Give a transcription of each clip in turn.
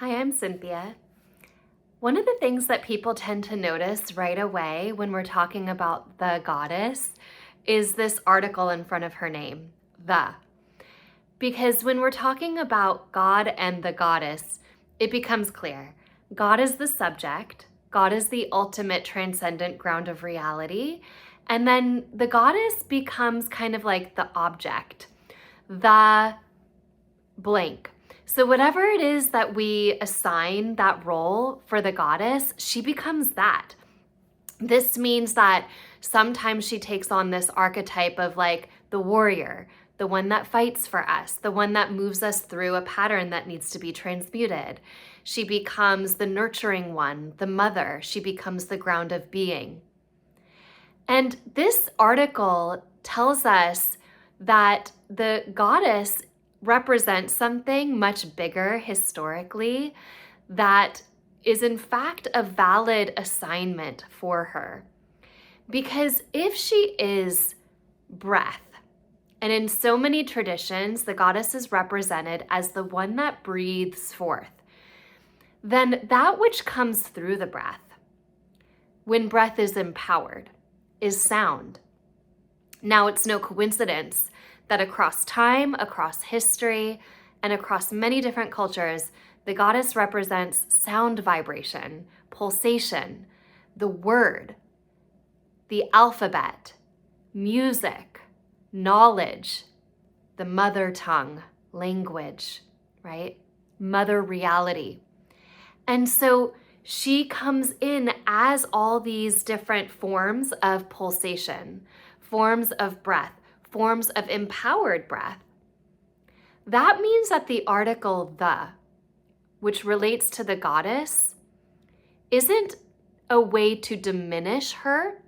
Hi, I'm Cynthia. One of the things that people tend to notice right away when we're talking about the goddess is this article in front of her name, the. Because when we're talking about God and the goddess, it becomes clear. God is the subject, God is the ultimate transcendent ground of reality, and then the goddess becomes kind of like the object, the blank. So whatever it is that we assign that role for the goddess, she becomes that. This means that sometimes she takes on this archetype of like the warrior, the one that fights for us, the one that moves us through a pattern that needs to be transmuted. She becomes the nurturing one, the mother. She becomes the ground of being. And this article tells us that the goddess represents something much bigger historically that is in fact a valid assignment for her. Because if she is breath, and in so many traditions, the goddess is represented as the one that breathes forth, then that which comes through the breath, when breath is empowered, is sound. Now, it's no coincidence that across time, across history, and across many different cultures, the goddess represents sound vibration, pulsation, the word, the alphabet, music, knowledge, the mother tongue, language, right? Mother reality. And so she comes in as all these different forms of pulsation, forms of breath, forms of empowered breath. That means that the article the, which relates to the goddess, isn't a way to diminish her,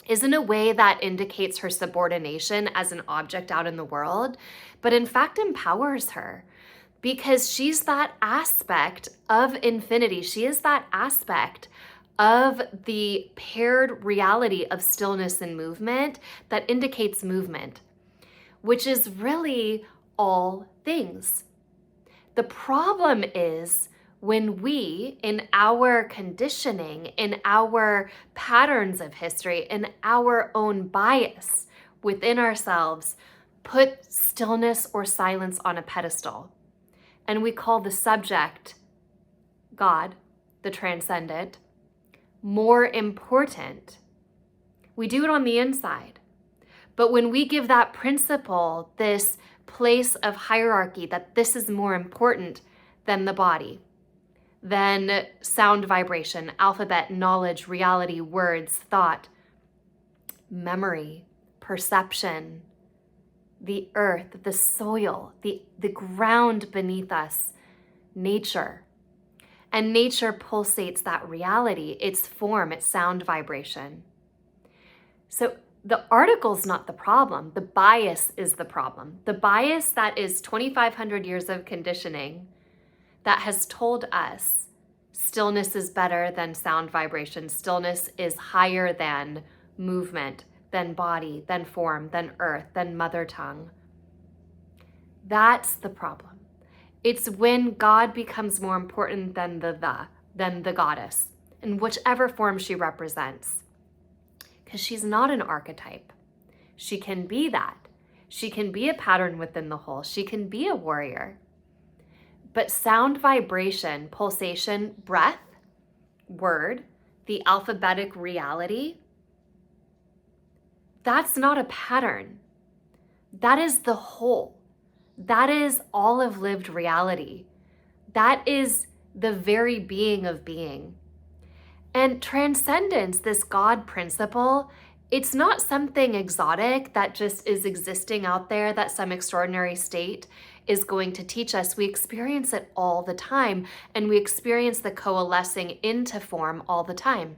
isn't a way that indicates her subordination as an object out in the world, but in fact empowers her because she's that aspect of infinity. She is that aspect of the paired reality of stillness and movement that indicates movement, which is really all things. The problem is when we, in our conditioning, in our patterns of history, in our own bias within ourselves, put stillness or silence on a pedestal. And we call the subject, God, the transcendent, more important. We do it on the inside. But when we give that principle this place of hierarchy, that this is more important than the body, than sound vibration, alphabet, knowledge, reality, words, thought, memory, perception, the earth, the soil, the ground beneath us, nature. And nature pulsates that reality, its form, its sound vibration. So the article's not the problem. The bias is the problem. The bias that is 2,500 years of conditioning that has told us stillness is better than sound vibration. Stillness is higher than movement, than body, than form, than earth, than mother tongue. That's the problem. It's when God becomes more important than the goddess, in whichever form she represents. Because she's not an archetype. She can be that. She can be a pattern within the whole. She can be a warrior. But sound vibration, pulsation, breath, word, the alphabetic reality, that's not a pattern. That is the whole. That is all of lived reality. That is the very being of being. And transcendence, this God principle, it's not something exotic that just is existing out there that some extraordinary state is going to teach us. We experience it all the time, and we experience the coalescing into form all the time.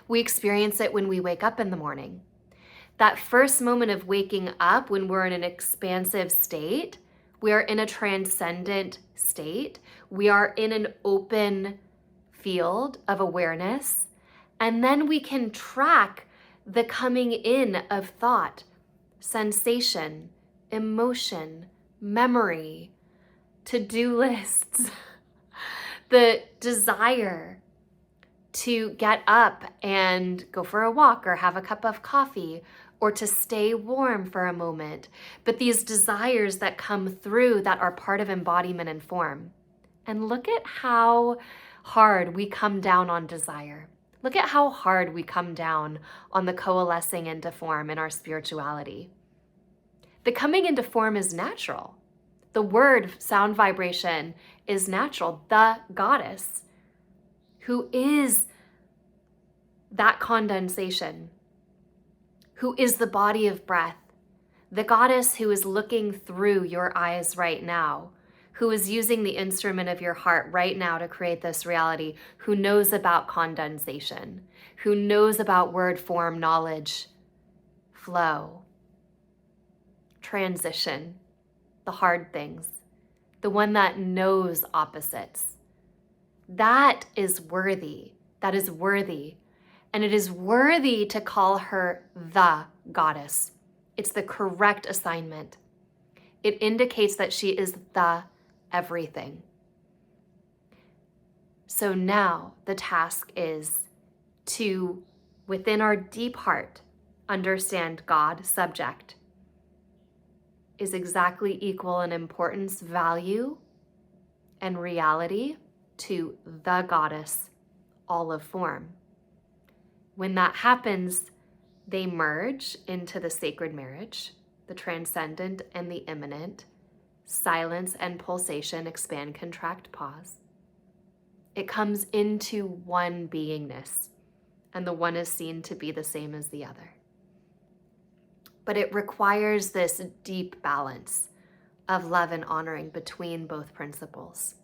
We experience it when we wake up in the morning. That first moment of waking up when we're in an expansive state, we are in a transcendent state. We are in an open field of awareness. And then we can track the coming in of thought, sensation, emotion, memory, to-do lists, The desire to get up and go for a walk or have a cup of coffee or to stay warm for a moment. But these desires that come through that are part of embodiment and form. And look at how hard we come down on desire. Look at how hard we come down on the coalescing into form in our spirituality. The coming into form is natural. The word sound vibration is natural. The goddess, who is that condensation, who is the body of breath, the goddess who is looking through your eyes right now, who is using the instrument of your heart right now to create this reality, who knows about condensation, who knows about word form knowledge, flow, transition, the hard things, the one that knows opposites. That is worthy. That is worthy. And it is worthy to call her the goddess. It's the correct assignment. It indicates that she is the everything. So now the task is to, within our deep heart, understand God, subject, is exactly equal in importance, value, and reality to the goddess, all of form. When that happens, they merge into the sacred marriage, the transcendent and the immanent, silence and pulsation, expand, contract, pause. It comes into one beingness, and the one is seen to be the same as the other. But it requires this deep balance of love and honoring between both principles.